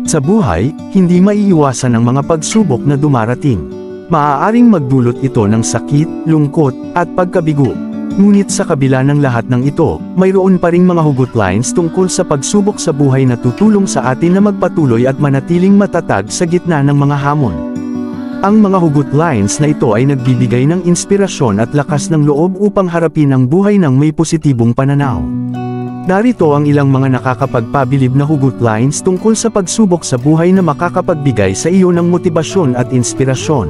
Sa buhay, hindi maiiwasan ang mga pagsubok na dumarating. Maaaring magdulot ito ng sakit, lungkot, at pagkabigo. Ngunit sa kabila ng lahat ng ito, mayroon pa ring mga hugot lines tungkol sa pagsubok sa buhay na tutulong sa atin na magpatuloy at manatiling matatag sa gitna ng mga hamon. Ang mga hugot lines na ito ay nagbibigay ng inspirasyon at lakas ng loob upang harapin ang buhay ng may positibong pananaw. Narito ang ilang mga nakakapagpabilib na hugot lines tungkol sa pagsubok sa buhay na makakapagbigay sa iyo ng motibasyon at inspirasyon.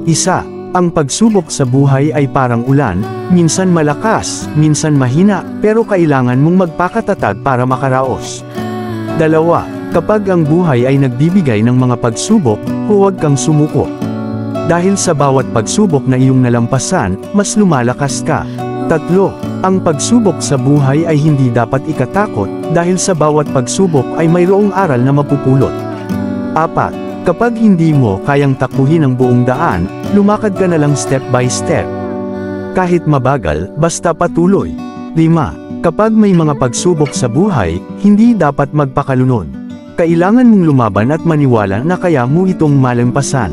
1. Ang pagsubok sa buhay ay parang ulan, minsan malakas, minsan mahina, pero kailangan mong magpakatatag para makaraos. 2. Kapag ang buhay ay nagbibigay ng mga pagsubok, huwag kang sumuko. Dahil sa bawat pagsubok na iyong nalampasan, mas lumalakas ka. 3. Ang pagsubok sa buhay ay hindi dapat ikatakot, dahil sa bawat pagsubok ay mayroong aral na mapupulot. 4. Kapag hindi mo kayang takbuhin ang buong daan, lumakad ka na lang step by step. Kahit mabagal, basta patuloy. 5. Kapag may mga pagsubok sa buhay, hindi dapat magpakalunod. Kailangan mong lumaban at maniwala na kaya mo itong malampasan.